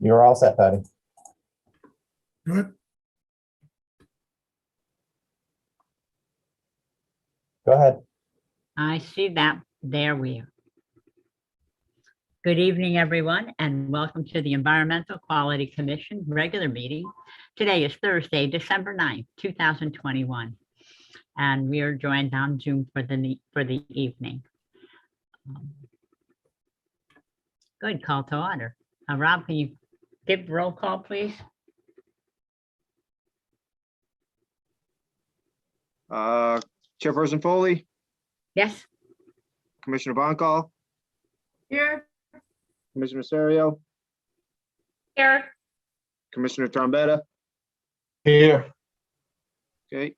You're all set, Patty. Good. Go ahead. I see that. There we are. Good evening, everyone, and welcome to the Environmental Quality Commission regular meeting. Today is Thursday, December 9th, 2021, and we are joined on Zoom for the evening. Good call to order. Rob, can you give roll call, please? Chairperson Foley, Yes. Commissioner Boncall, Here. Commissioner Serio, Here. Commissioner Trombetta. Here. Okay,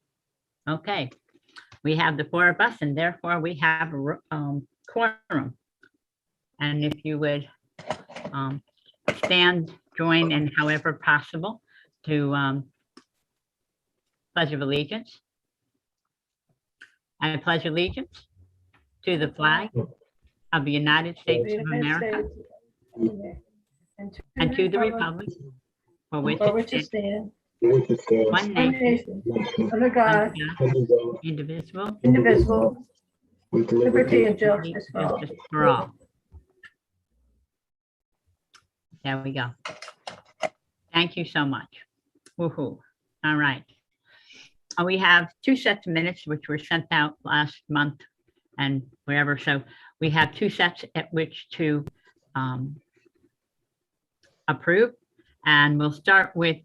Okay. We have the four of us, and therefore we have a quorum. And if you would stand, join, and however possible to Pledge of Allegiance. I pledge allegiance to the flag of the United States of America and to the republic for which it stands, one nation, Under God, indivisible, with liberty and justice for all. justice for all. There we go. Thank you so much. Woohoo. All right. We have two sets of minutes which were sent out last month and wherever. So we have two sets at which to approve. And we'll start with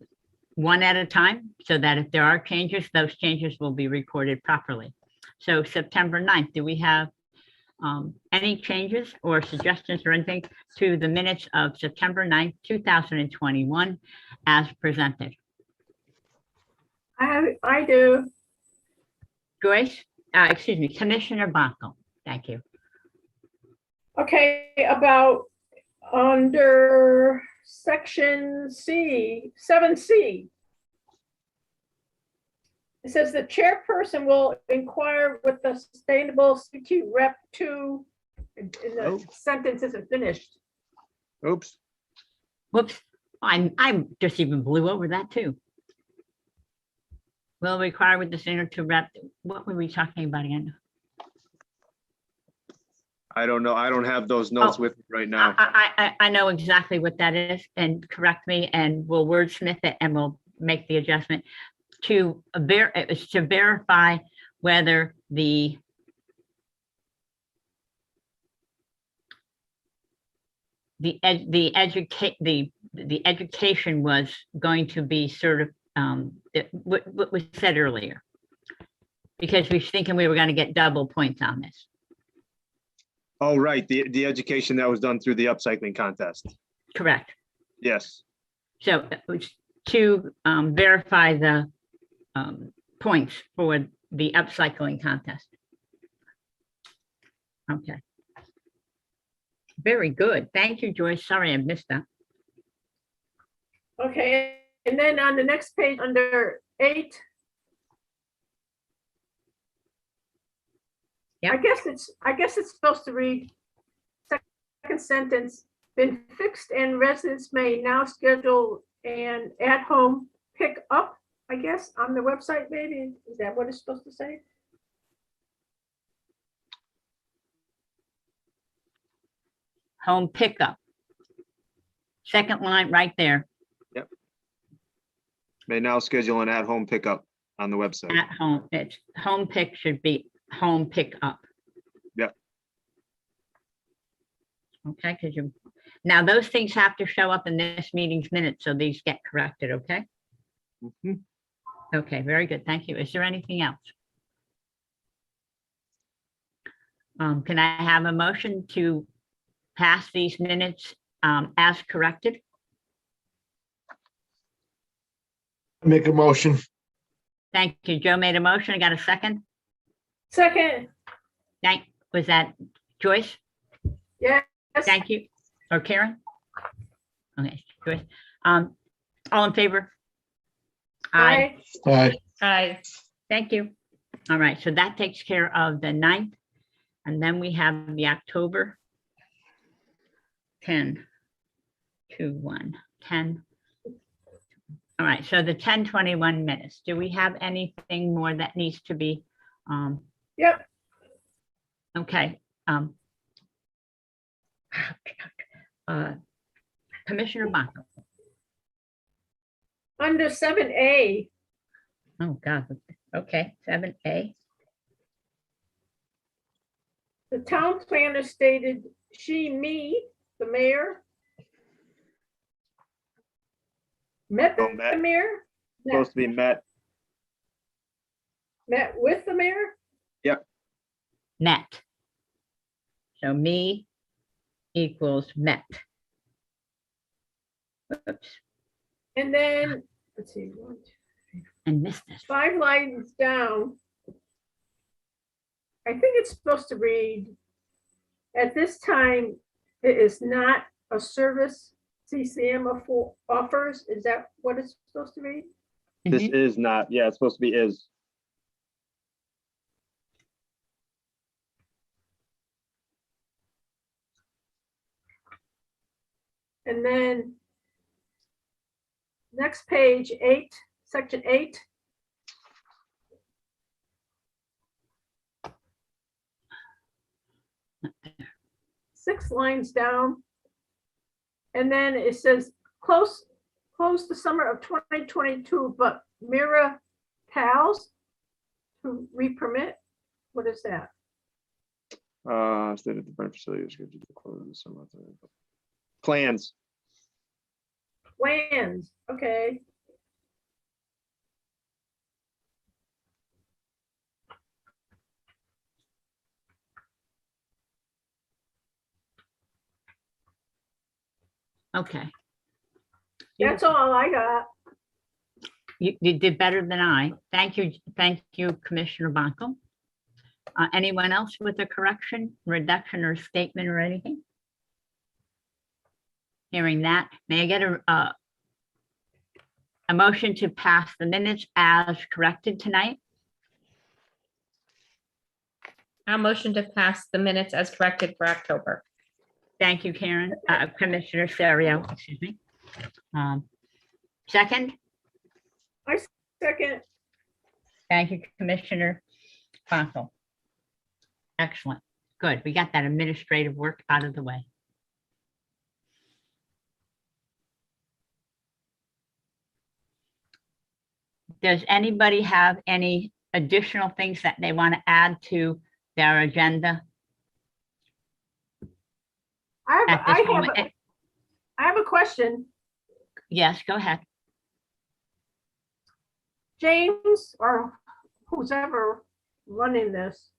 one at a time so that if there are changes, those changes will be recorded properly. So September 9th, do we have any changes or suggestions or anything to the minutes of September 9th, 2021 as presented? I do. Joyce, excuse me, Commissioner Bonko. Thank you. Okay, about under section C, 7C. It says the chairperson will inquire with the Sustainable CQ Rep 2, and the sentence isn't finished. oops, Whoops, I just even blew over that too. Will require with the center to rep, what were we talking about again? I don't know. I don't have those notes Oh, with me right now. I know exactly what that is, and correct me, and we'll wordsmith it and we'll make the adjustment to verify whether the education was going to be sort of what was said earlier, because we were thinking we were going to get double points on this. Oh, right, the education that was done through the upcycling contest. Correct. Yes, So it was to verify the points for the upcycling contest. Okay. Very good. Thank you, Joyce. Sorry, I missed that. Okay, and then on the next page under 8. Yep. I guess it's supposed to read second sentence, been fixed and residents may now schedule an at-home pick up, I guess, on the website maybe. Is that what it's supposed to say? Home pickup. Second line right there, may now schedule an at-home pickup on the website. at home. It's home pick should be home pickup. Yep. Okay, because now those things have to show up in this meeting's minutes, so these get corrected, okay? Mhm. Okay, very good. Thank you. Is there anything else? Can I have a motion to pass these minutes as corrected? Make a motion. Thank you. Joe made a motion. I got a second. Second, Was that Joyce? yes. Thank you. Or Karen? Okay, Joyce. All in favor? Aye. Aye. Aye. Thank you. All right, so that takes care of the 9th. And then we have the October 10, 2, 1. 10. All right, so the 10:21 minutes. Do we have anything more that needs to be? Yep, Okay. Commissioner Baco. under 7A, Oh, God. Okay, 7A. the town planner stated me, the mayor, met Oh, the Matt. mayor, Supposed to be Matt. met with the mayor. Met. So me equals met. Oops, And then, let's see, and missed this. 5 lines down. I think it's supposed to read, at this time, it is not a service CCM offers. Is that what it's supposed to read? This Mhm. is not, yeah, it's supposed to be is. And then next page, 8, section 8. Six lines down. And then it says close the summer of 2022, but Mira Pals to re-permit. What is that? Stated the burn facility is scheduled to close this summer. Plans. Plans, okay. Okay. That's all I got. You did better than I. Thank you, Commissioner Baco. Anyone else with a correction, reduction, or statement or anything? Hearing that, may I get a motion to pass the minutes as corrected tonight? I'll motion to pass the minutes as corrected for October. Thank you, Karen, Commissioner Serio, excuse me. Second, Second, thank you, Commissioner Baco. Excellent, good. We got that administrative work out of the way. Does anybody have any additional things that they want to add to their agenda? I At this have moment? a question. Yes, go ahead. James, or who's ever running this,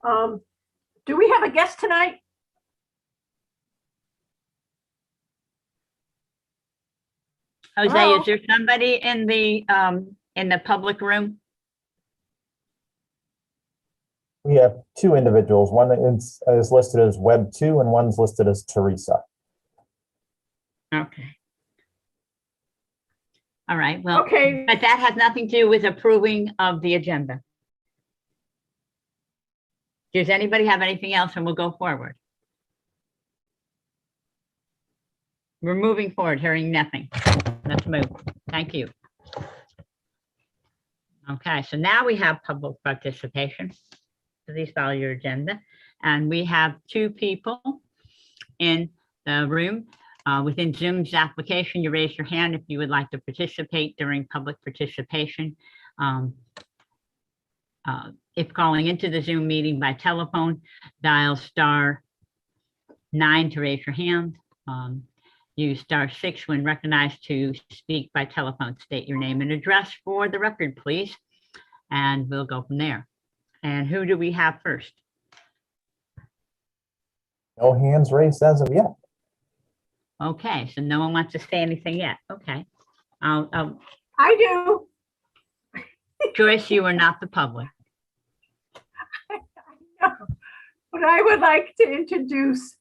do we have a guest tonight? Jose, Hello? is there somebody in the public room? We have two individuals. One is listed as Web 2 and one's listed as Theresa. Okay. All right, well, Okay, but that has nothing to do with approving of the agenda. Does anybody have anything else, and we'll go forward? We're moving forward, hearing nothing. Let's move. Thank you. Okay, so now we have public participation. Please follow your agenda. And we have two people in the room. Within Zoom's application, you raise your hand if you would like to participate during public participation. If calling into the Zoom meeting by telephone, dial *9 to raise your hand. Use *6 when recognized to speak by telephone. State your name and address for the record, please. And we'll go from there. And who do we have first? No hands raised as of yet. Okay, so no one wants to say anything yet. Okay. I do. Joyce, you are not the public. But I would like to introduce.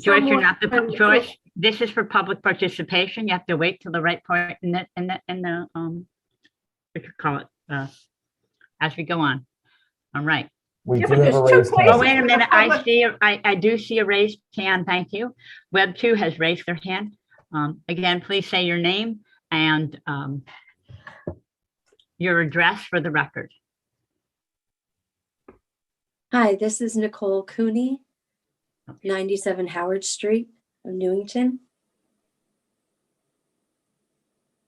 Joyce, you're not the, someone- Joyce, this is for public participation. You have to wait till the right point in the, what you call it, as we go on. All right. We Yeah, do but have a there's two raised places. Oh, hand. wait a minute. Public- I do see a raised hand. Thank you. Web 2 has raised their hand. Again, please say your name and your address for the record. Hi, this is Nicole Cooney, 97 Howard Street of Newington.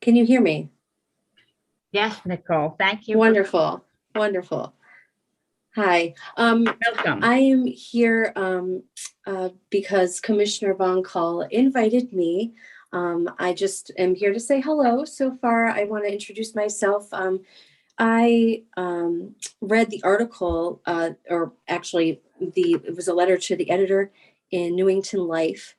Can you hear me? Yes, Nicole, thank you. Wonderful, wonderful. Hi, Welcome. I am here because Commissioner Von Call invited me. I just am here to say hello. So far, I want to introduce myself. I read the article, or actually, it was a letter to the editor in Newington Life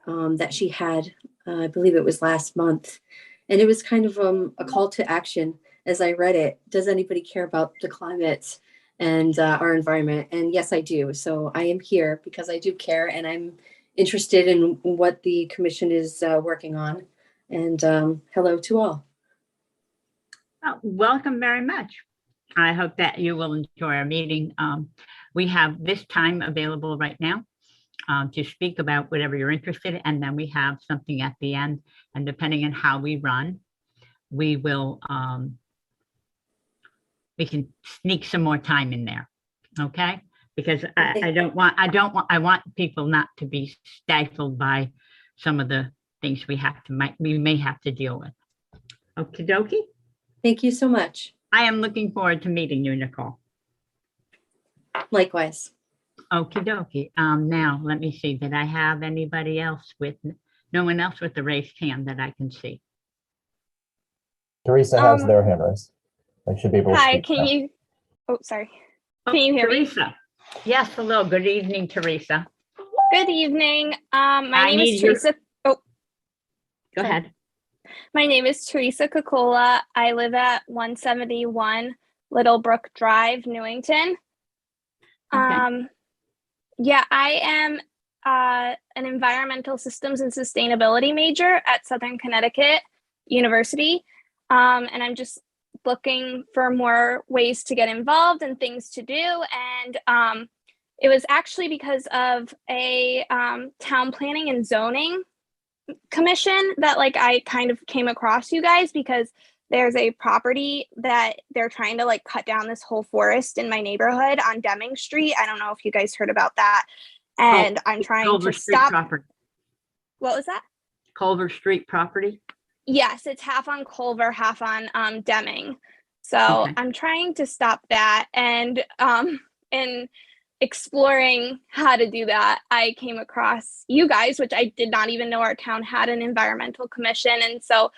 that she had, I believe it was last month. And it was kind of a call to action as I read it. Does anybody care about the climate and our environment? And yes, I do. So I am here because I do care, and I'm interested in what the commission is working on. And hello to all. Welcome very much. I hope that you will enjoy our meeting. We have this time available right now to speak about whatever you're interested in, and then we have something at the end. And depending on how we run, we will we can sneak some more time in there, okay? Because I want people not to be stifled by some of the things we may have to deal with. Okie dokie. Thank you so much. I am looking forward to meeting you, Nicole. Likewise. Okie dokie. Now, let me see. Did I have anybody else no one else with the raised hand that I can see? Teresa has their hand raised. They should be able to Hi, speak can now. you, oh, sorry. Can you hear me? Teresa. Yes, hello. Good evening, Teresa. Good evening. My I name is need your- Teresa. Oh, Go Sorry. ahead. my name is Theresa Cocola. I live at 171 Little Brook Drive, Newington. Yeah, I am an environmental systems and sustainability major at Southern Connecticut University. And I'm just looking for more ways to get involved and things to do. And it was actually because of a town planning and zoning commission that I kind of came across you guys, because there's a property that they're trying to cut down this whole forest in my neighborhood on Deming Street. I don't know if you guys heard about that. And I'm trying Culver to Street stop. property. What was that? Culver Street property. Yes, it's half on Culver, half on Deming. So Okay. I'm trying to stop that, and in exploring how to do that, I came across you guys, which I did not even know our town had an environmental commission. And so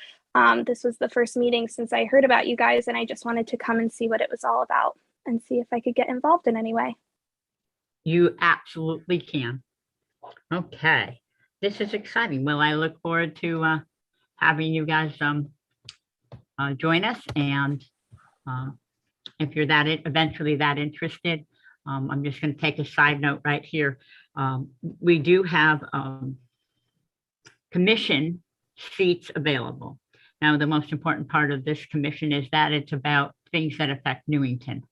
this was the first meeting since I heard about you guys, and I just wanted to come and see what it was all about and see if I could get involved in any way. You absolutely can. Okay. This is exciting. Well, I look forward to having you guys join us. And if you're eventually that interested, I'm just going to take a side note right here. We do have commission seats available. Now, the most important part of this commission is that it's about things that affect Newington.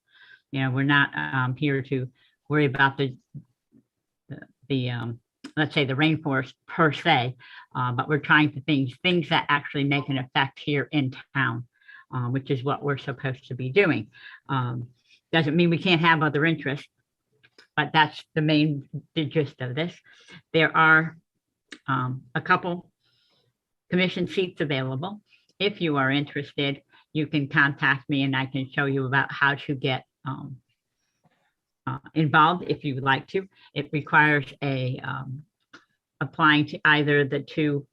You know, we're not here to worry about the let's say the rainforest per se, but we're trying to things that actually make an effect here in town, which is what we're supposed to be doing. Doesn't mean we can't have other interests, but that's the gist of this. There are a couple commission seats available. If you are interested, you can contact me and I can show you about how to get involved if you would like to. It requires applying to either the two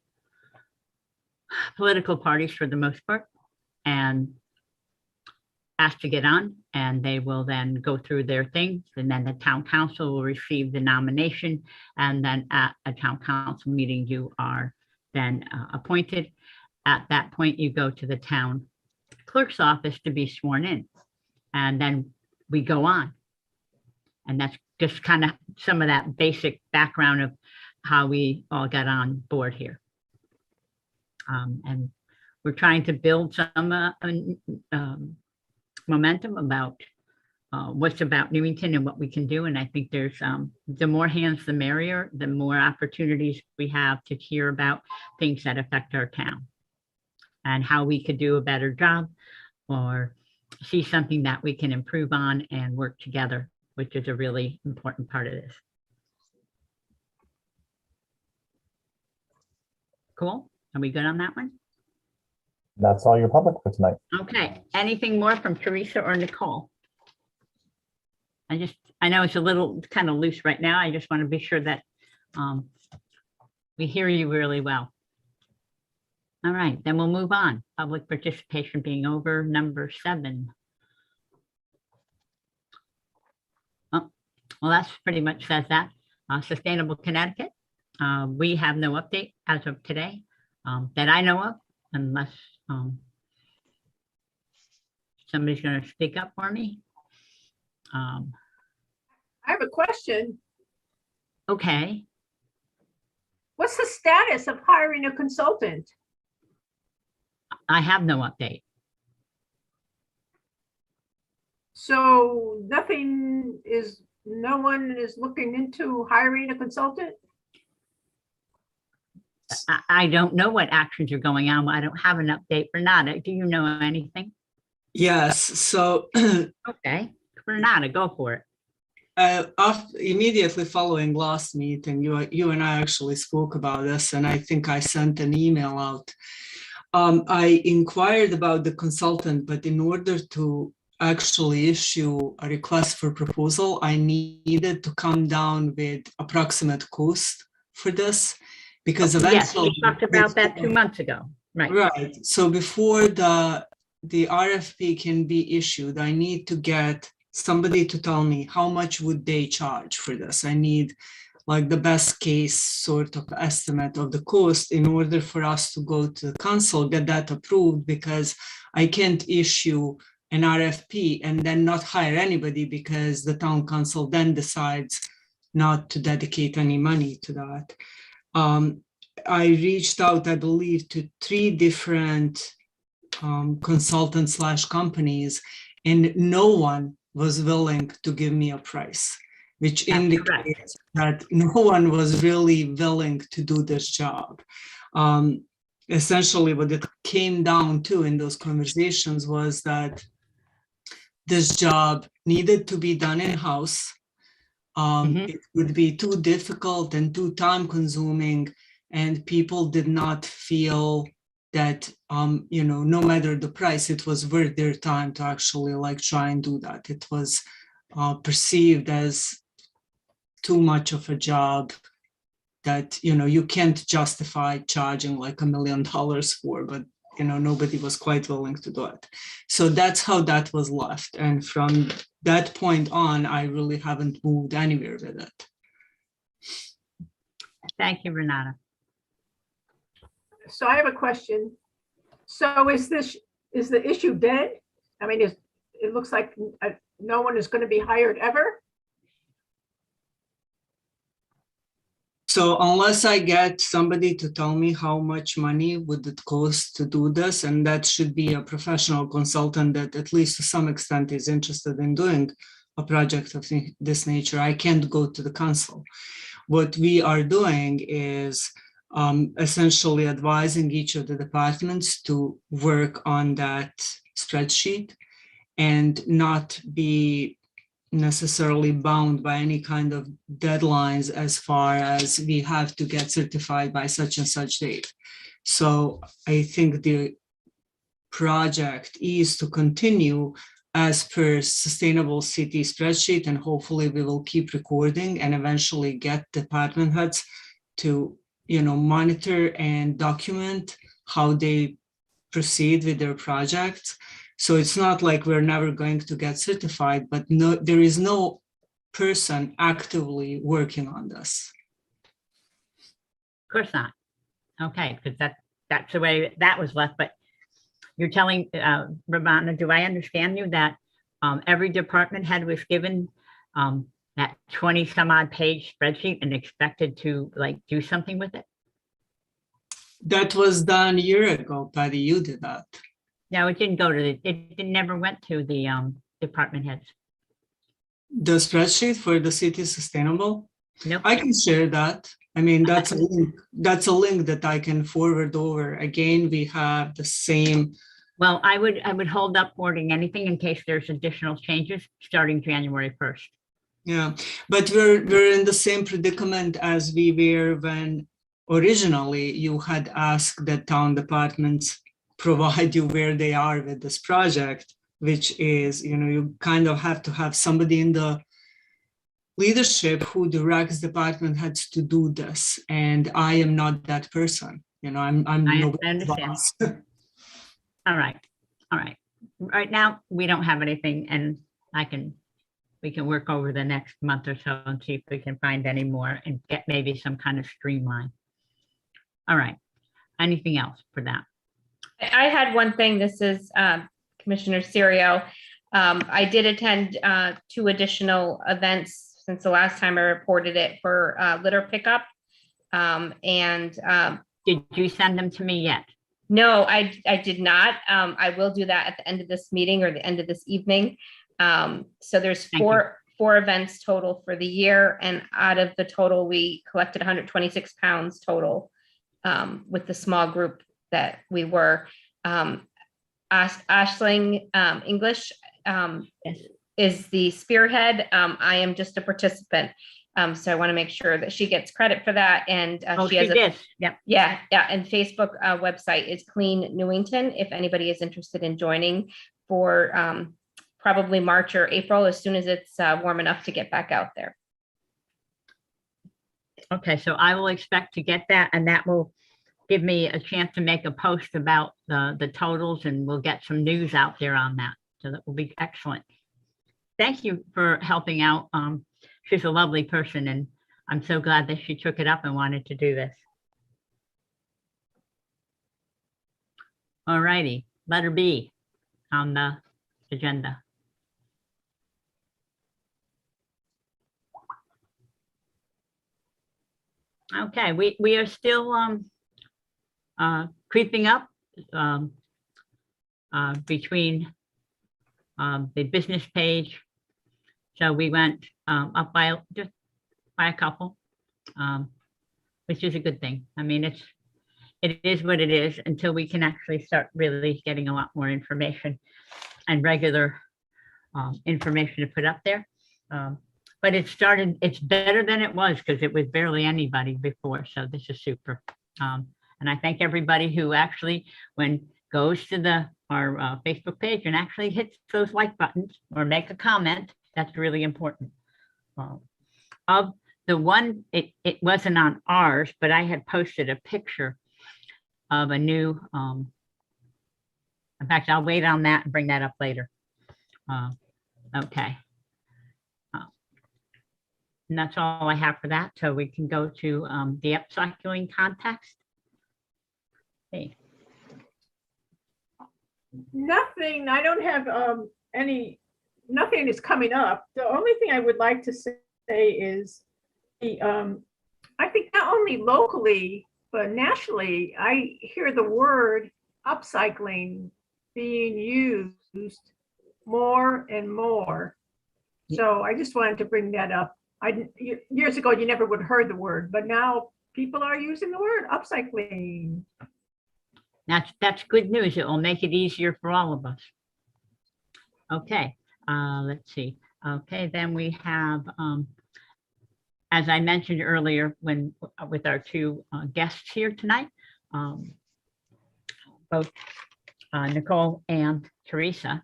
political parties for the most part and ask to get on, and they will then go through their things, and then the town council will receive the nomination, and then at a town council meeting you are then appointed. At that point you go to the town clerk's office to be sworn in, and then we go on. And that's just kind of some of that basic background of how we all got on board here. And we're trying to build some momentum about what's about Newington and what we can do. And I think there's the more hands, the merrier, the more opportunities we have to hear about things that affect our town and how we could do a better job or see something that we can improve on and work together, which is a really important part of this. Cool. Are we good on that one? That's all your public for tonight. Okay. Anything more from Theresa or Nicole? I know it's a little kind of loose right now. I just want to be sure that we hear you really well. All right, then we'll move on. Public participation being over, number 7. Oh, well, that's pretty much says that. Sustainable Connecticut. We have no update as of today that I know of, unless somebody's going to speak up for me. I have a question. Okay. What's the status of hiring a consultant? I have no update. So no one is looking into hiring a consultant? I don't know what actions are going on. I don't have an update. Renata, do you know anything? Yes, so Okay, Renata, go for it. immediately following last meeting, you and I actually spoke about this, and I think I sent an email out. I inquired about the consultant, but in order to actually issue a request for proposal, I needed to come down with approximate cost for this, because Yes, eventually. we talked about that 2 months ago, right? Right, so before the RFP can be issued, I need to get somebody to tell me how much would they charge for this. I need like the best case sort of estimate of the cost in order for us to go to the council, get that approved, because I can't issue an RFP and then not hire anybody because the town council then decides not to dedicate any money to that. I reached out, I believe, to 3 different consultants / companies, and no one was willing to give me a price, which That's indicates that no one was really willing to do this job. Essentially, what it came down to in those conversations was that this job needed to be done in-house. It would be too difficult and too time-consuming, and people did not feel that, no matter the price, it was worth their time to actually like try and do that. It was perceived as too much of a job that, you can't justify charging like $1 million for, but, nobody was quite willing to do it. So that's how that was left. And from that point on, I really haven't moved anywhere with it. Thank you, Renata. So I have a question. So is the issue dead? I mean, it looks like no one is going to be hired ever? So unless I get somebody to tell me how much money would it cost to do this, and that should be a professional consultant that at least to some extent is interested in doing a project of this nature, I can't go to the council. What we are doing is essentially advising each of the departments to work on that spreadsheet and not be necessarily bound by any kind of deadlines as far as we have to get certified by such and such date. So I think the project is to continue as per sustainable city spreadsheet, and hopefully we will keep recording and eventually get department heads to monitor and document how they proceed with their projects. So it's not like we're never going to get certified, but there is no person actively working on this. Of course not. Okay, because that's the way that was left. But you're telling, Ramona, do I understand you that every department head was given that 20 some odd page spreadsheet and expected to like do something with it? That was done a year ago, Patty, you did that. No, it didn't go to it never went to the department heads. The spreadsheet for the city sustainable? Nope. I can share that. I mean, that's a link that I can forward over. Again, we have the same. Well, I would hold up forwarding anything in case there's additional changes starting January 1st. Yeah, but we're in the same predicament as we were when originally you had asked that town departments provide you where they are with this project, which is, you kind of have to have somebody in the leadership who directs department heads to do this. And I am not that person. I'm I nobody's understand. boss. All right. All right. Right now, we don't have anything, and we can work over the next month or so and see if we can find any more and get maybe some kind of streamline. All right. Anything else for that? I had one thing. This is Commissioner Serio. I did attend 2 additional events since the last time I reported it for litter pickup. Did you send them to me yet? No, I did not. I will do that at the end of this meeting or the end of this evening. So there's four events total for the year. And out of the total, we collected 126 pounds total with the small group that we were. Ashling English is the spearhead. I am just a participant. So I want to make sure that she gets credit for that. And She did. Yep. Yeah. And Facebook website is Clean Newington. If anybody is interested in joining for probably March or April, as soon as it's warm enough to get back out there. Okay, so I will expect to get that, and that will give me a chance to make a post about the totals, and we'll get some news out there on that. So that will be excellent. Thank you for helping out. She's a lovely person, and I'm so glad that she took it up and wanted to do this. All righty, letter B on the agenda. Okay, we are still creeping up between the business page. So we went up by just by a couple, which is a good thing. I mean, it is what it is until we can actually start really getting a lot more information and regular information to put up there. But it's better than it was because it was barely anybody before. So this is super. And I thank everybody who actually goes to our Facebook page and actually hits those like buttons or make a comment. That's really important. Of the one, it wasn't on ours, but I had posted a picture of a new, in fact, I'll wait on that and bring that up later. Okay. And that's all I have for that. So we can go to the upcycling context. Hey. Nothing, I don't have nothing is coming up. The only thing I would like to say is I think not only locally, but nationally, I hear the word upcycling being used more and more. So I just wanted to bring that up. Years ago, you never would have heard the word, but now people are using the word upcycling. That's good news. It will make it easier for all of us. Okay, let's see. Okay, then we have, as I mentioned earlier, with our 2 guests here tonight, both Nicole and Theresa,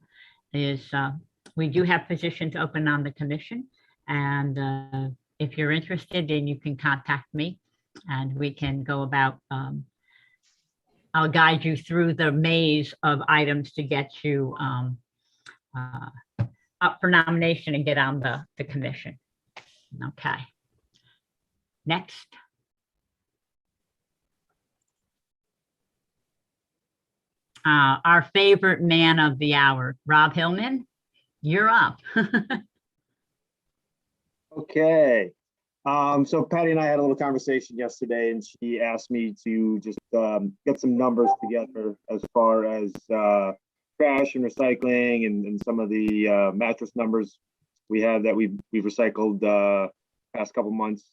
we do have positions open on the commission. And if you're interested, then you can contact me and we can go about, I'll guide you through the maze of items to get you up for nomination and get on the commission. Okay. Next. Our favorite man of the hour, Rob Hillman, you're up. Okay. So Patty and I had a little conversation yesterday, and she asked me to just get some numbers together as far as trash and recycling and some of the mattress numbers we have that we've recycled past couple months,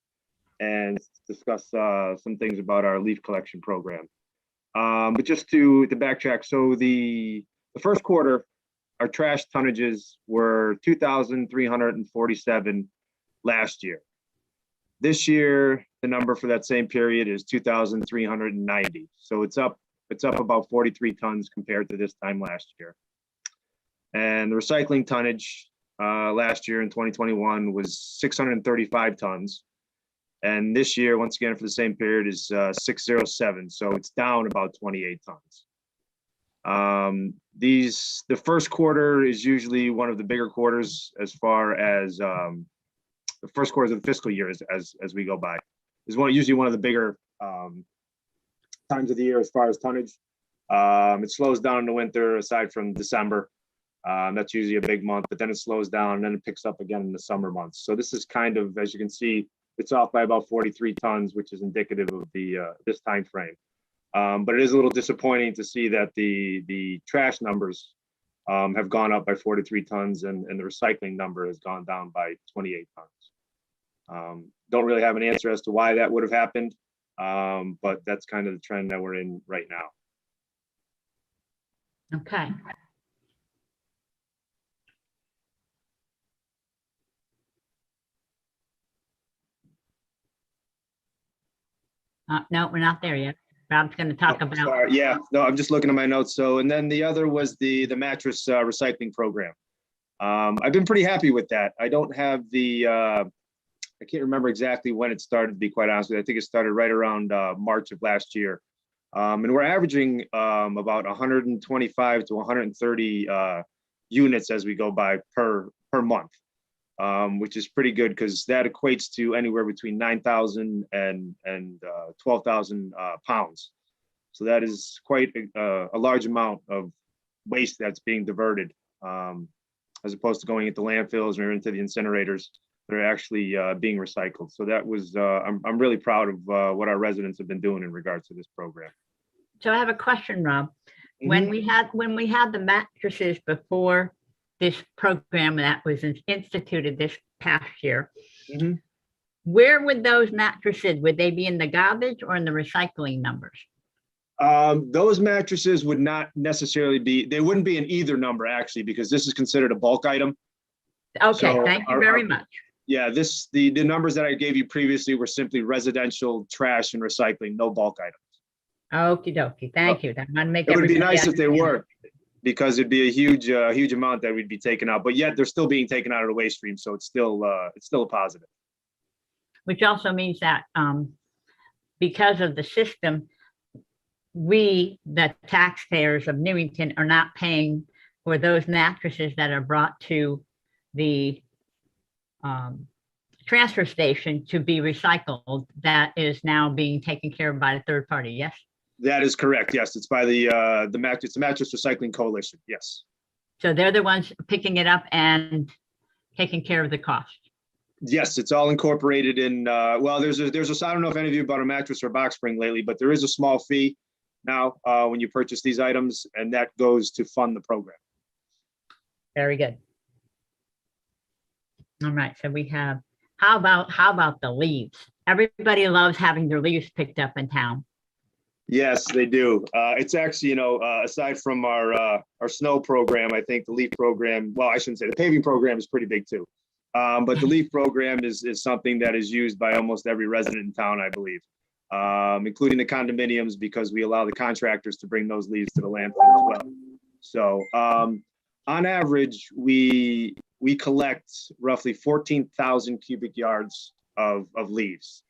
and discuss some things about our leaf collection program. But just to backtrack, so the first quarter, our trash tonnages were 2,347 last year. This year, the number for that same period is 2,390. So it's up about 43 tons compared to this time last year. And the recycling tonnage last year in 2021 was 635 tons. And this year, once again, for the same period is 607. So it's down about 28 tons. The first quarter is usually one of the bigger quarters as far as the first quarter of the fiscal year as we go by. Is usually one of the bigger times of the year as far as tonnage. It slows down in the winter aside from December. That's usually a big month, but then it slows down and then it picks up again in the summer months. So this is kind of, as you can see, it's off by about 43 tons, which is indicative of this time frame. But it is a little disappointing to see that the trash numbers have gone up by 43 tons and the recycling number has gone down by 28 tons. Don't really have an answer as to why that would have happened, but that's kind of the trend that we're in right now. Okay. No, we're not there yet. Rob's going to talk about. Sorry, yeah, no, I'm just looking at my notes. So, and then the other was the mattress recycling program. I've been pretty happy with that. I don't have I can't remember exactly when it started, to be quite honest with you. I think it started right around March of last year. And we're averaging about 125 to 130 units as we go by per month, which is pretty good because that equates to anywhere between 9,000 and 12,000 pounds. So that is quite a large amount of waste that's being diverted, as opposed to going into landfills or into the incinerators that are actually being recycled. So that was, I'm really proud of what our residents have been doing in regards to this program. So I have a question, Rob. When we had the mattresses before this program that was instituted this past year, where would those mattresses, would they be in the garbage or in the recycling numbers? Those mattresses would not necessarily be, they wouldn't be in either number actually, because this is considered a bulk item. Okay, So thank you very much. Yeah, the numbers that I gave you previously were simply residential trash and recycling, no bulk items. Okie dokie, thank you. That might make It would be everybody nice if they understand. were, because it'd be a huge amount that we'd be taking out, but yet they're still being taken out of the waste stream. So it's still a positive. Which also means that because of the system, we, the taxpayers of Newington, are not paying for those mattresses that are brought to the transfer station to be recycled. That is now being taken care of by a third party. Yes. That is correct. Yes, it's by the Mattress Recycling Coalition. Yes. So they're the ones picking it up and taking care of the cost. Yes, it's all incorporated in. Well, there's a. I don't know if any of you bought a mattress or box spring lately, but there is a small fee now when you purchase these items, and that goes to fund the program. Very good. All right. So we have. How about the leaves? Everybody loves having their leaves picked up in town. Yes, they do. It's actually, aside from our snow program, I think the leaf program, well, I shouldn't say the paving program is pretty big too. But the leaf program is something that is used by almost every resident in town, I believe, including the condominiums, because we allow the contractors to bring those leaves to the landfill as well. So on average, we collect roughly 14,000 cubic yards of leaves.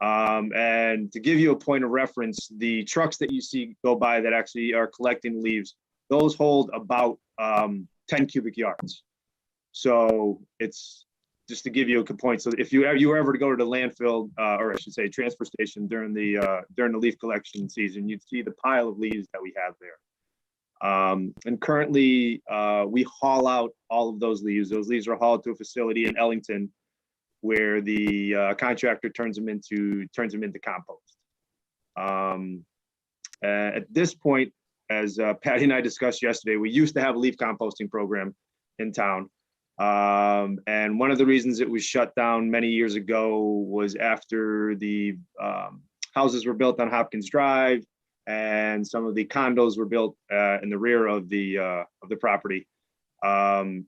And to give you a point of reference, the trucks that you see go by that actually are collecting leaves, those hold about 10 cubic yards. So it's just to give you a point. So if you were ever to go to the landfill, or I should say transfer station during the leaf collection season, you'd see the pile of leaves that we have there. And currently we haul out all of those leaves. Those leaves are hauled to a facility in Ellington, where the contractor turns them into compost. At this point, as Patty and I discussed yesterday, we used to have a leaf composting program in town. And one of the reasons it was shut down many years ago was after the houses were built on Hopkins Drive and some of the condos were built in the rear of the property. And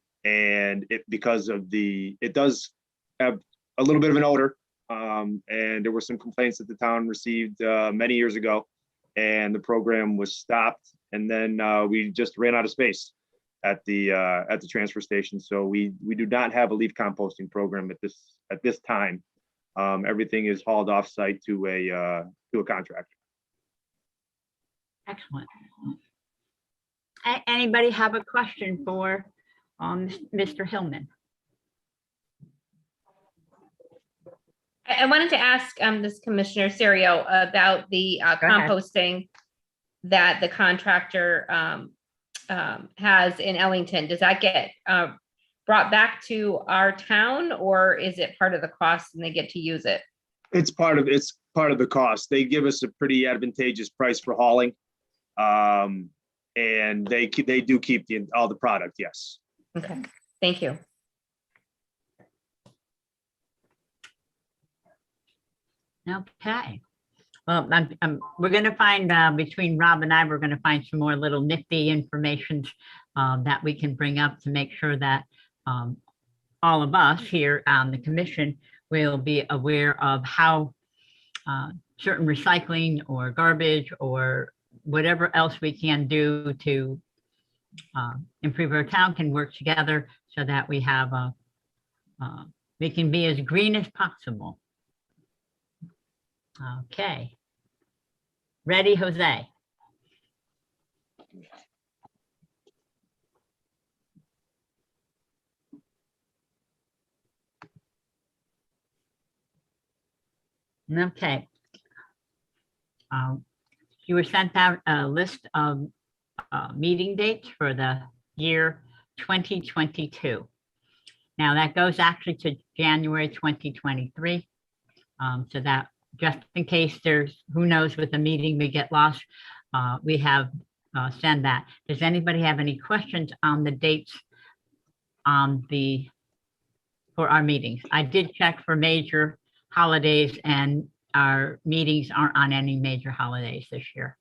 because of it does have a little bit of an odor. And there were some complaints that the town received many years ago, and the program was stopped. And then we just ran out of space at the transfer station. So we do not have a leaf composting program at this time. Everything is hauled off site to a contractor. Excellent. Anybody have a question for Mr. Hillman? I wanted to ask this Commissioner Serio about the ahead. composting that the contractor has in Ellington. Does that get brought back to our town, or is it part of the cost and they get to use it? It's part of the cost. They give us a pretty advantageous price for hauling. And they do keep all the product, yes. Okay, thank you. Okay. Well, we're going to find between Rob and I, we're going to find some more little nifty information that we can bring up to make sure that all of us here on the commission will be aware of how certain recycling or garbage or whatever else we can do to improve our town can work together so that we have we can be as green as possible. Okay. Ready, Jose? Okay. You were sent out a list of meeting dates for the year 2022. Now that goes actually to January 2023. So that just in case there's, who knows, with the meeting we get lost, we have send that. Does anybody have any questions on the dates for our meetings? I did check for major holidays and our meetings aren't on any major holidays this year.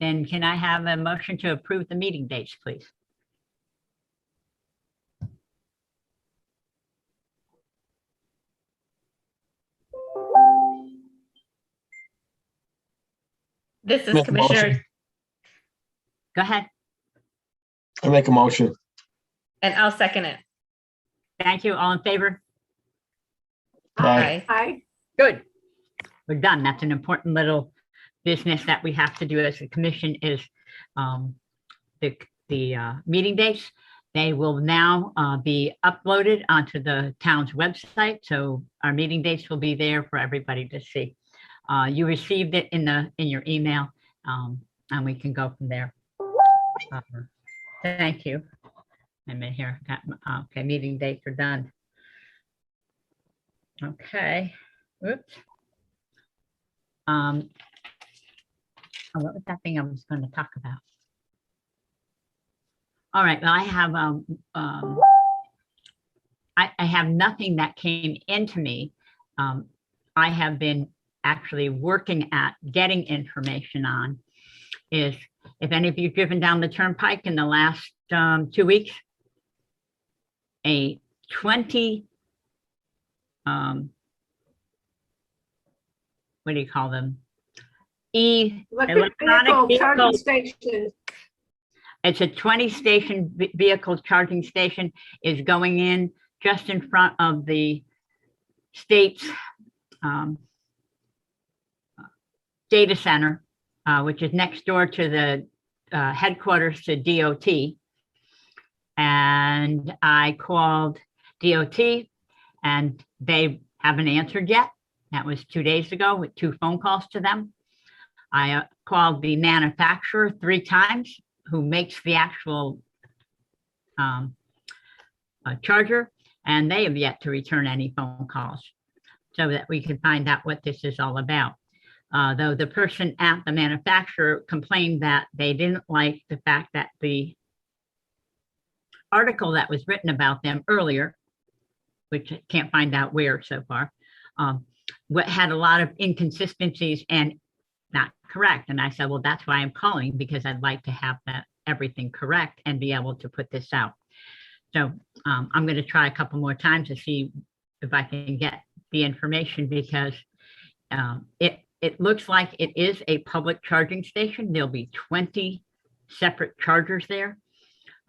Then can I have a motion to approve the meeting dates, please? This is Make a Commissioner, motion. Go ahead. I make a motion. and I'll second it. Thank you. All in favor? Aye. Aye. Good. We're done. That's an important little business that we have to do as a commission is the meeting dates. They will now be uploaded onto the town's website. So our meeting dates will be there for everybody to see. You received it in your email and we can go from there. Thank you. I'm in here. Okay, meeting dates are done. Okay. Oops. What was that thing I was going to talk about? All right. Well, I have nothing that came into me. I have been actually working at getting information on is if any of you have driven down the turnpike in the last 2 weeks, a 20 what do you call them? Electronic Electronic charging vehicle. station. It's a 20 station vehicle charging station is going in just in front of the state's data center, which is next door to the headquarters to DOT. And I called DOT and they haven't answered yet. That was 2 days ago with 2 phone calls to them. I called the manufacturer 3 times who makes the actual charger, and they have yet to return any phone calls so that we can find out what this is all about. Though the person at the manufacturer complained that they didn't like the fact that the article that was written about them earlier, which I can't find out where so far, what had a lot of inconsistencies and not correct. And I said, well, that's why I'm calling, because I'd like to have that everything correct and be able to put this out. So I'm going to try a couple more times to see if I can get the information, because it looks like it is a public charging station. There'll be 20 separate chargers there.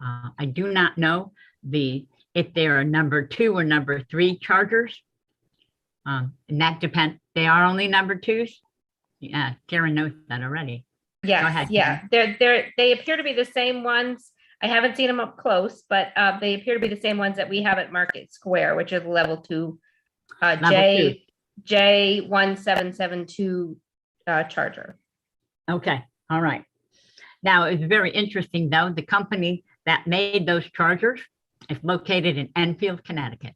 I do not know if there are number 2 or number 3 chargers. And that depends. They are only number 2s. Yeah, Karen knows that already. Yes, Go ahead, yeah, they appear to be the same ones. I haven't seen them up close, but they appear to be the same ones that we have at Market Square, which is level 2, J1772 charger. Okay, all right. Now, it's very interesting, though. The company that made those chargers is located in Enfield, Connecticut.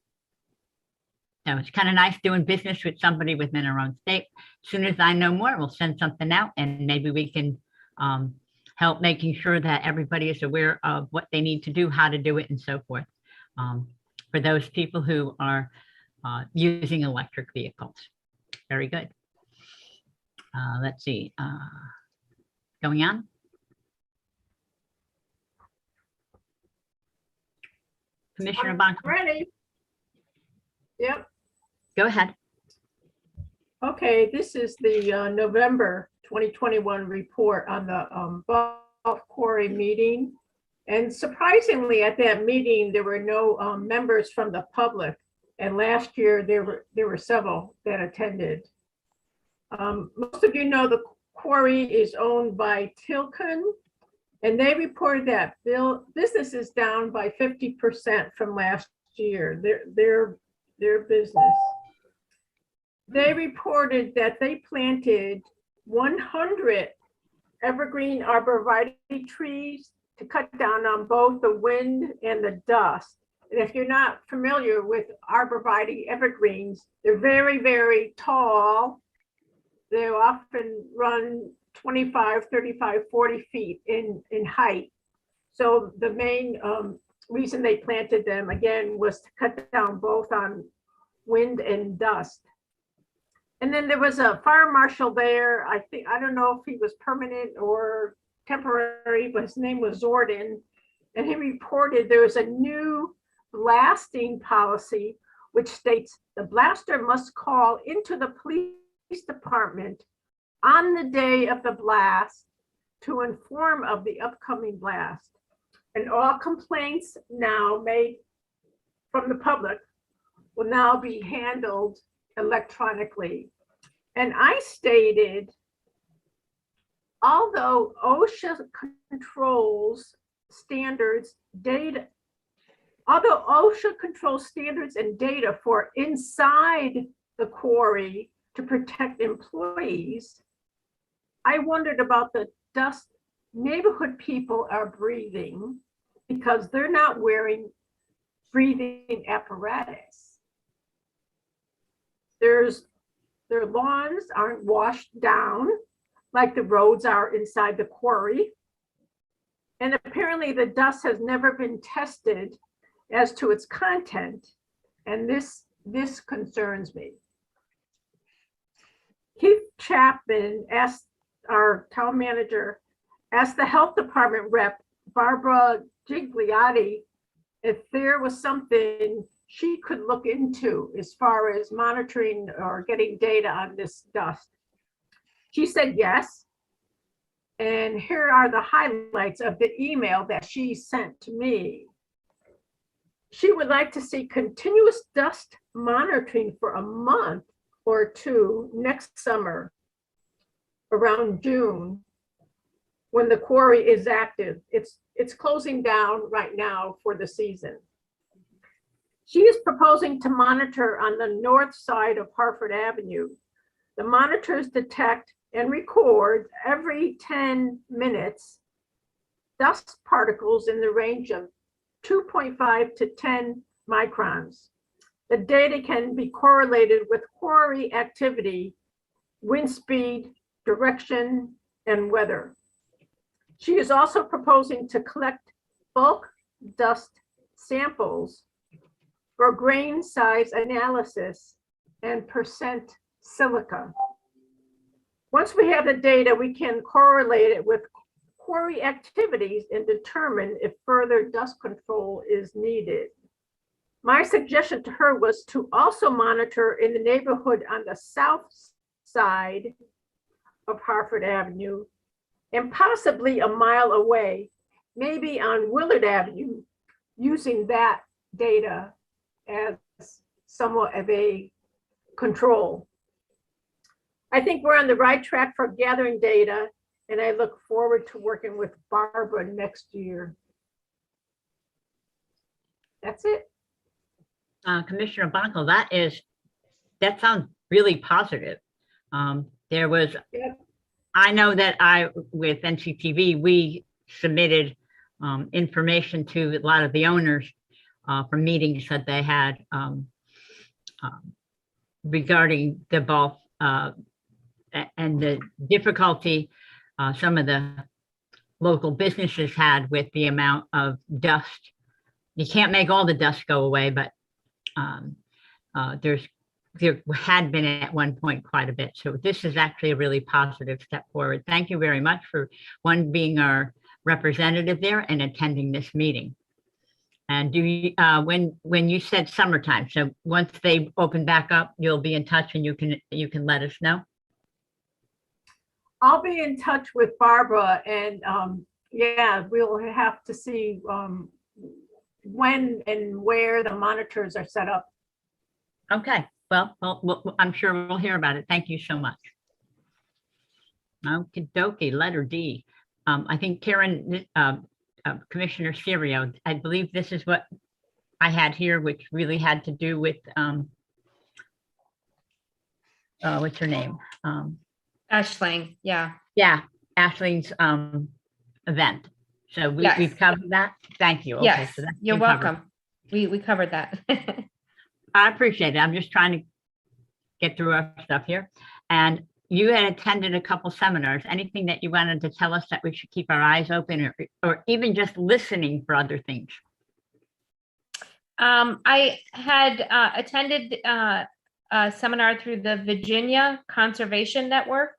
So it's kind of nice doing business with somebody within our own state. As soon as I know more, we'll send something out, and maybe we can help making sure that everybody is aware of what they need to do, how to do it, and so forth. For those people who are using electric vehicles. Very good. Let's see. Going on. Commissioner Bonk, Ready? Yep. go ahead. Okay, this is the November 2021 report on the Gulf Quarry meeting. And surprisingly, at that meeting, there were no members from the public. And last year, there were several that attended. Most of you know the quarry is owned by Tilcon, and they reported that business is down by 50% from last year, their business. They reported that they planted 100 evergreen arborvitae trees to cut down on both the wind and the dust. And if you're not familiar with arborvitae evergreens, they're very, very tall. They often run 25, 35, 40 feet in height. So the main reason they planted them, again, was to cut down both on wind and dust. And then there was a fire marshal there. I don't know if he was permanent or temporary, but his name was Zordon. And he reported there was a new blasting policy, which states the blaster must call into the police department on the day of the blast to inform of the upcoming blast. And all complaints now made from the public will now be handled electronically. And I stated, although OSHA controls standards and data for inside the quarry to protect employees, I wondered about the dust neighborhood people are breathing because they're not wearing breathing apparatus. Their lawns aren't washed down like the roads are inside the quarry. And apparently the dust has never been tested as to its content. And this concerns me. Keith Chapman asked our town manager, asked the health department rep, Barbara Gigliotti, if there was something she could look into as far as monitoring or getting data on this dust. She said yes. And here are the highlights of the email that she sent to me. She would like to see continuous dust monitoring for a month or two next summer, around June, when the quarry is active. It's closing down right now for the season. She is proposing to monitor on the north side of Hartford Avenue. The monitors detect and record every 10 minutes dust particles in the range of 2.5 to 10 microns. The data can be correlated with quarry activity, wind speed, direction, and weather. She is also proposing to collect bulk dust samples for grain size analysis and percent silica. Once we have the data, we can correlate it with quarry activities and determine if further dust control is needed. My suggestion to her was to also monitor in the neighborhood on the south side of Hartford Avenue and possibly a mile away, maybe on Willard Avenue, using that data as somewhat of a control. I think we're on the right track for gathering data, and I look forward to working with Barbara next year. That's it. Commissioner Bonkel, that sounds really positive. There was, Yep. I know that with NCTV, we submitted information to a lot of the owners from meetings that they had regarding the bulk and the difficulty some of the local businesses had with the amount of dust. You can't make all the dust go away, but there had been at one point quite a bit. So this is actually a really positive step forward. Thank you very much for being our representative there and attending this meeting. And do you, when you said summertime, so once they open back up, you'll be in touch and you can let us know? I'll be in touch with Barbara, and yeah, we'll have to see when and where the monitors are set up. Okay, well, I'm sure we'll hear about it. Thank you so much. Okie dokie, letter D. I think Karen, Commissioner Serio, I believe this is what I had here, which really had to do with, what's her name? Ashling, yeah. Yeah, Ashley's event. So Yes. we've covered that. Thank you. Okay, Yes, so that's you're been covered. welcome. We covered that. I appreciate it. I'm just trying to get through our stuff here. And you had attended a couple seminars. Anything that you wanted to tell us that we should keep our eyes open, or even just listening for other things? I had attended a seminar through the Virginia Conservation Network.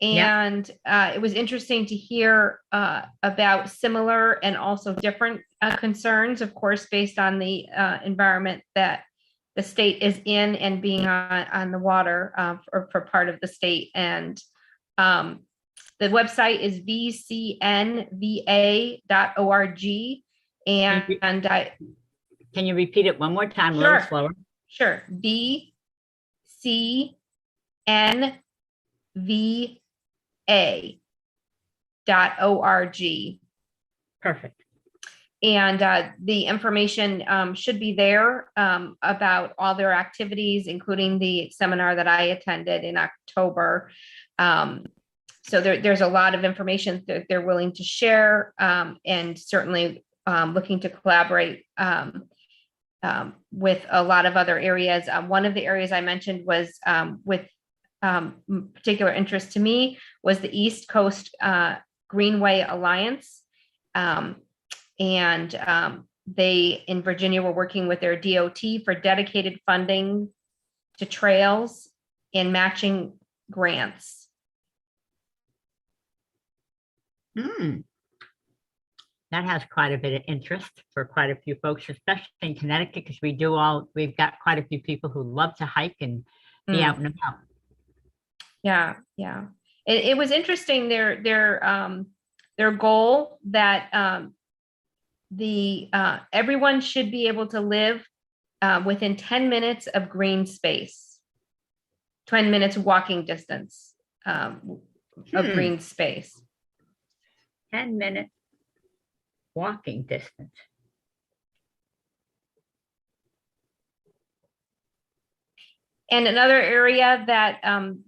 And it was interesting to hear about similar and also different concerns, of course, based on the environment that the state is in and being on the water for part of the state. And the website is vcnva.org. And Can you repeat it one more time, a Sure. little slower? Sure, vcnva.org. Perfect. And the information should be there about all their activities, including the seminar that I attended in October. So there's a lot of information that they're willing to share, and certainly looking to collaborate with a lot of other areas. One of the areas I mentioned was with particular interest to me was the East Coast Greenway Alliance. And they in Virginia were working with their DOT for dedicated funding to trails and matching grants. That has quite a bit of interest for quite a few folks, especially in Connecticut, because we've got quite a few people who love to hike and be out and about. Yeah. It was interesting, their goal that everyone should be able to live within 10 minutes of green space, 10 minutes walking distance of green space. 10 minutes walking distance. And another area that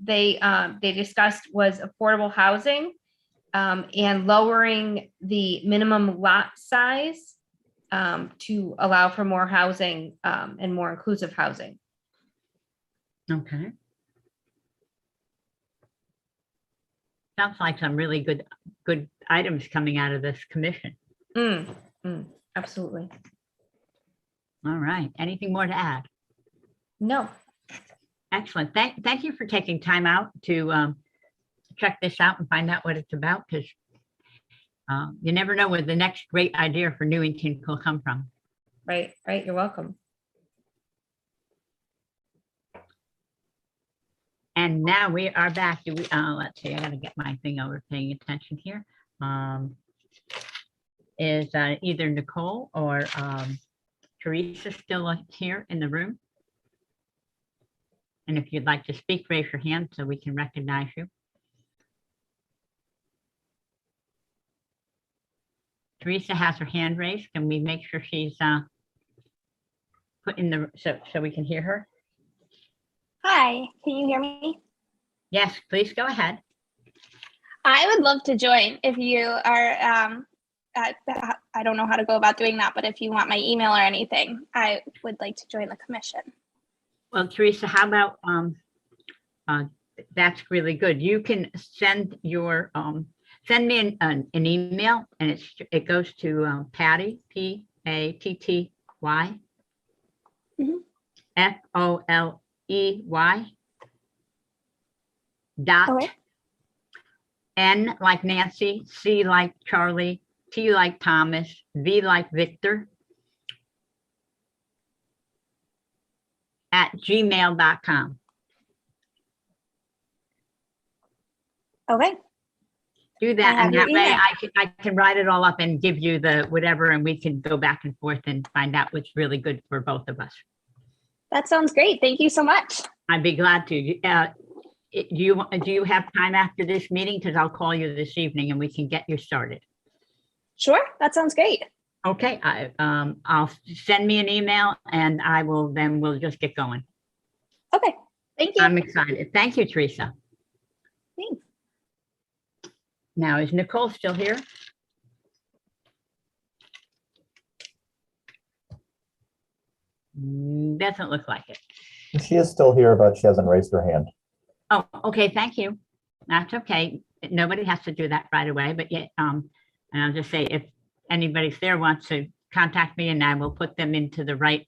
they discussed was affordable housing. And lowering the minimum lot size to allow for more housing and more inclusive housing. Okay. Sounds like some really good items coming out of this commission. Absolutely. All right. Anything more to add? No. Excellent. Thank you for taking time out to check this out and find out what it's about, because you never know where the next great idea for Newington will come from. Right. You're welcome. And now we are back. Let's see, I gotta get my thing over paying attention here. Is either Nicole or Theresa still here in the room? And if you'd like to speak, raise your hand so we can recognize you. Theresa has her hand raised. Can we make sure she's put in the, so we can hear her? Hi, can you hear me? Yes, please go ahead. I would love to join if you are, I don't know how to go about doing that, but if you want my email or anything, I would like to join the commission. Well, Theresa, how about, that's really good. You can send your, send me an email, and it goes to Patty, Patty, FOLEY dot Okay. N like Nancy, C like Charlie, T like Thomas, V like Victor @gmail.com. Okay. Do that, have and your that way email. I can write it all up and give you the whatever, and we can go back and forth and find out what's really good for both of us. That sounds great. Thank you so much. I'd be glad to. Do you have time after this meeting? Because I'll call you this evening and we can get you started. Sure, that sounds great. Okay, I'll send me an email and we'll just get going. Okay, thank you. I'm excited. Thank you, Theresa. Thanks. Now, is Nicole still here? Doesn't look like it. She is still here, but she hasn't raised her hand. Oh, okay, thank you. That's okay. Nobody has to do that right away, but yet, and I'll just say if anybody's there wants to contact me, and I will put them into the right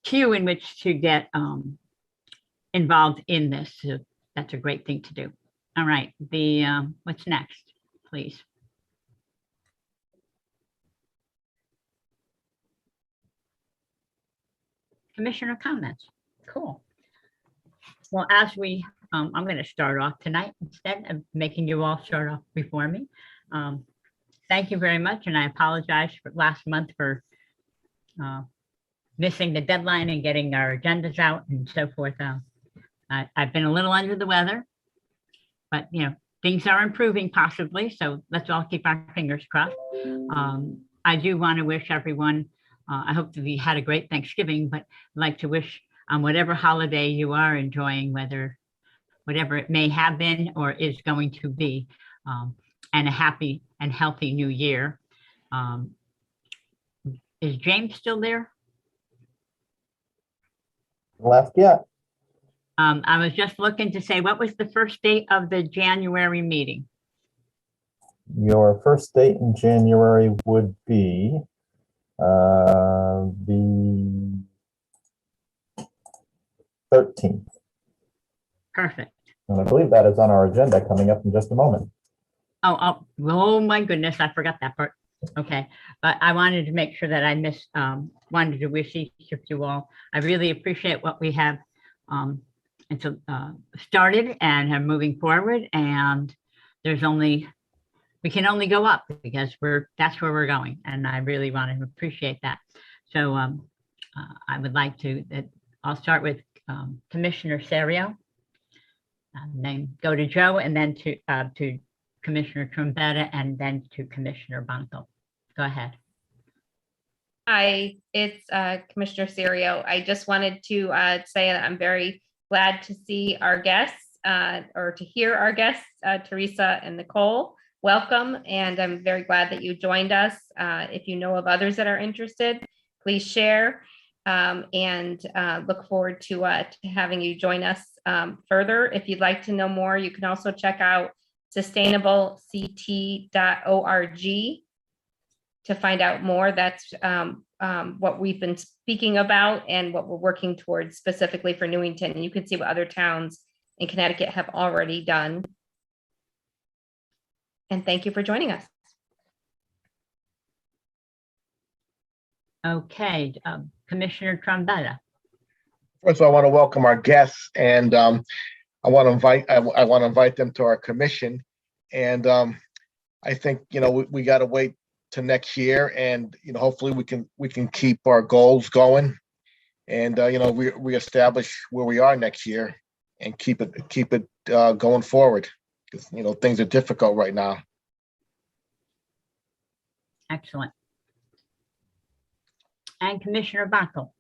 queue in which to get involved in this. So that's a great thing to do. All right, what's next, please? Commissioner comments. Cool. Well, as I'm going to start off tonight instead of making you all start off before me. Thank you very much, and I apologize for last month for missing the deadline and getting our agendas out and so forth. I've been a little under the weather, but things are improving possibly, so let's all keep our fingers crossed. I do want to wish everyone, I hope that we had a great Thanksgiving, but I'd like to wish on whatever holiday you are enjoying, whatever it may have been or is going to be, and a happy and healthy new year. Is James still there? Left yet? I was just looking to say, what was the first date of the January meeting? Your first date in January would be the 13th. Perfect. And I believe that is on our agenda coming up in just a moment. Oh my goodness, I forgot that part. Okay, but I wanted to make sure that I wanted to wish each of you all, I really appreciate what we have started and are moving forward, and we can only go up because that's where we're going, and I really want to appreciate that. So I would like to, I'll start with Commissioner Serio, then go to Joe, and then to Commissioner Trombetta, and then to Commissioner Bonkel. Go ahead. Hi, it's Commissioner Serio. I just wanted to say that I'm very glad to see our guests or to hear our guests, Theresa and Nicole. Welcome, and I'm very glad that you joined us. If you know of others that are interested, please share, and look forward to having you join us further. If you'd like to know more, you can also check out sustainableCT.org to find out more. That's what we've been speaking about and what we're working towards specifically for Newington. And you can see what other towns in Connecticut have already done. And thank you for joining us. Okay, Commissioner Trombetta. First of all, I want to welcome our guests, and I want to invite them to our commission. And I think we got to wait to next year, and hopefully we can keep our goals going, and we establish where we are next year, and keep it going forward, because things are difficult right now. Excellent. And Commissioner Backel.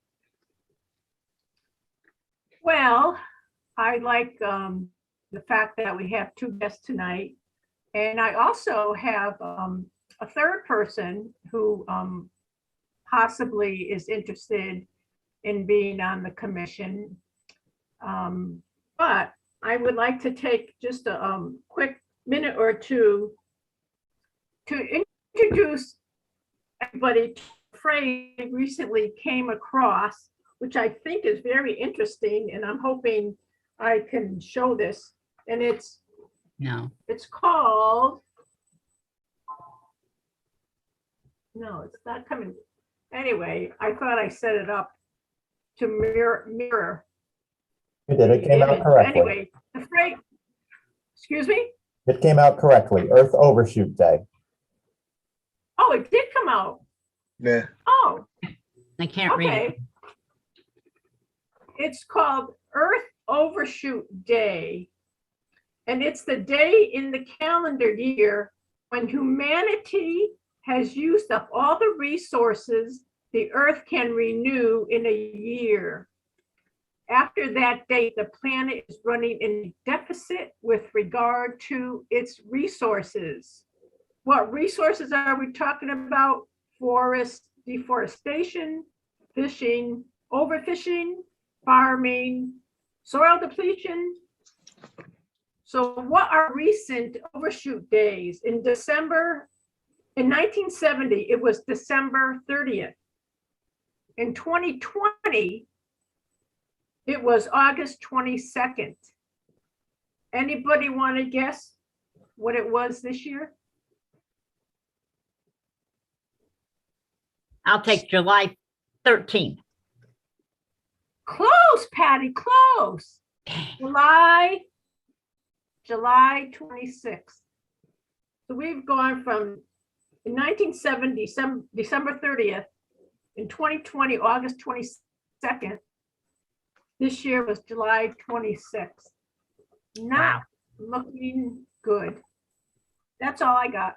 Well, I like the fact that we have two guests tonight. And I also have a third person who possibly is interested in being on the commission. But I would like to take just a quick minute or two to introduce everybody to a phrase I recently came across, which I think is very interesting, and I'm hoping I can show this. And it's called, no, it's not coming. Anyway, I thought I set it up to mirror. You did, it came out correctly. Anyway, the phrase, excuse me? It came out correctly, Earth Overshoot Day. Oh, it did come out. Yeah. Oh, I can't read it. okay. It's called Earth Overshoot Day. And it's the day in the calendar year when humanity has used up all the resources the Earth can renew in a year. After that date, the planet is running in a deficit with regard to its resources. What resources are we talking about? Forest deforestation, fishing, overfishing, farming, soil depletion. So what are recent overshoot days? In 1970, it was December 30th. In 2020, it was August 22nd. Anybody want to guess what it was this year? I'll take July 13th. Close, Patty, close. July 26th. So we've gone from 1970, December 30th, in 2020, August 22nd. This year was July 26th. Not looking good. That's all I got.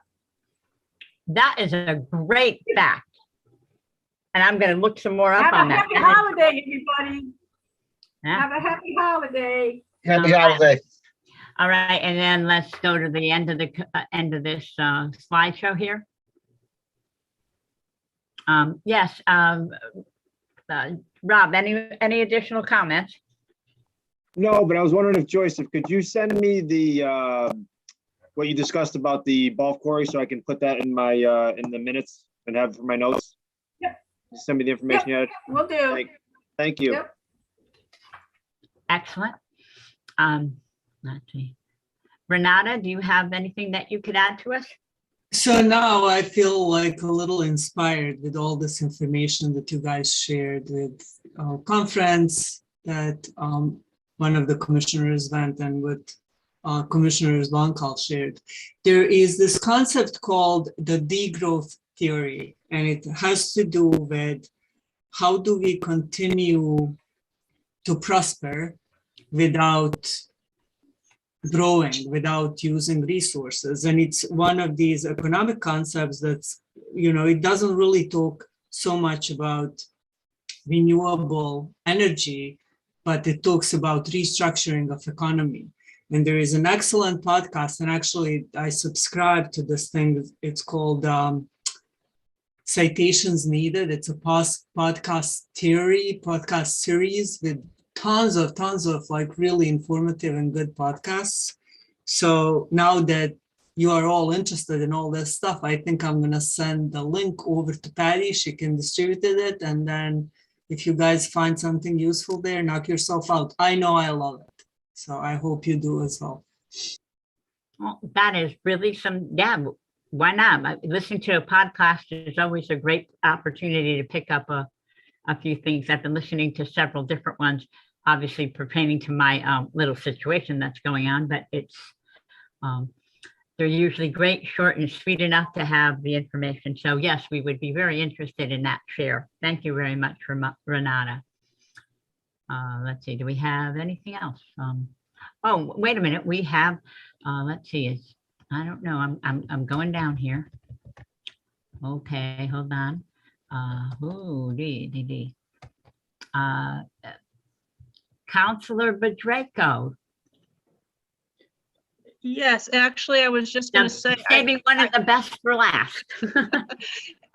That is a great fact. And I'm going to look some more up on that. Have a happy holiday, everybody. Yeah. Have a happy holiday. Happy holiday. All right, and then let's go to the end of this slideshow here. Yes, Rob, any additional comments? No, but I was wondering if Joyce, could you send me the what you discussed about the golf quarry so I can put that in my in the minutes and have for my notes? Yep. Send me the information you had. Will do. Thank you. Yep. Excellent. Let's see. Renata, do you have anything that you could add to us? So now I feel like a little inspired with all this information that you guys shared with our conference that one of the commissioners went and with Commissioner Vankal shared. There is this concept called the degrowth theory, and it has to do with how do we continue to prosper without growing, without using resources. And it's one of these economic concepts that's, it doesn't really talk so much about renewable energy, but it talks about restructuring of economy. And there is an excellent podcast, and actually I subscribe to this thing. It's called Citations Needed. It's a podcast series with tons of like really informative and good podcasts. So now that you are all interested in all this stuff, I think I'm gonna send the link over to Patty. She can distribute it, and then if you guys find something useful there, knock yourself out. I know I love it, so I hope you do as well. Well, that is really why not? Listening to a podcast is always a great opportunity to pick up a few things. I've been listening to several different ones, obviously pertaining to my little situation that's going on, but it's they're usually great, short and sweet enough to have the information. So yes, we would be very interested in that share. Thank you very much, Renata. Let's see, do we have anything else? Oh, wait a minute, we have, let's see, I don't know, I'm going down here. Okay, hold on. Counselor Bedrejko. Yes, actually, I was just going to say. Saving one of the best for last.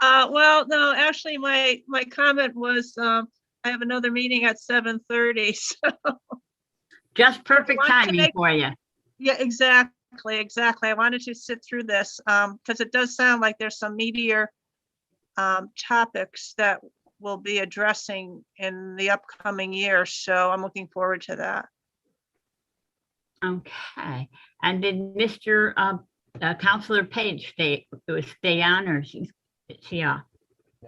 Well, no, actually, my comment was I have another meeting at 7:30. So. Just perfect timing for you. Yeah, exactly. I wanted to sit through this because it does sound like there's some meatier topics that we'll be addressing in the upcoming year. So I'm looking forward to that. Okay. And did Mr. Counselor Page stay on, or is he off?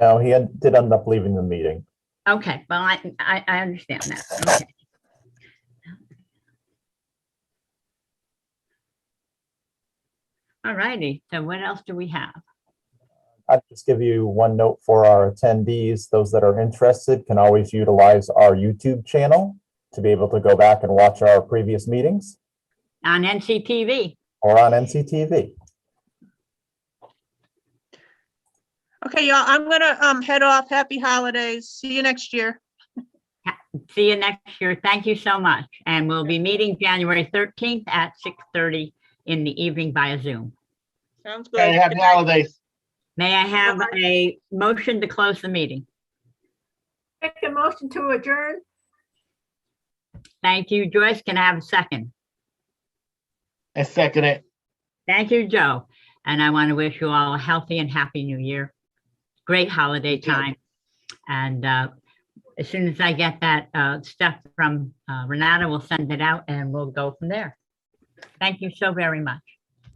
No, he did end up leaving the meeting. Okay, well, I understand that. Okay. All righty, so what else do we have? I'd just give you one note for our attendees. Those that are interested can always utilize our YouTube channel to be able to go back and watch our previous meetings. On NCTV. Or on NCTV. Okay, y'all, I'm gonna head off. Happy holidays. See you next year. See you next year. Thank you so much. And we'll be meeting January 13th at 6:30 in the evening via Zoom. Sounds good. Hey, happy holidays. May I have a motion to close the meeting? Make a motion to adjourn. Thank you, Joyce. Can I have a second? I second it. Thank you, Joe. And I want to wish you all a healthy and happy new year. Great holiday time. And as soon as I get that stuff from Renata, we'll send it out and we'll go from there. Thank you so very much.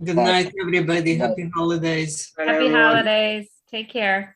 Good night, everybody. Happy holidays. Happy holidays. Take care.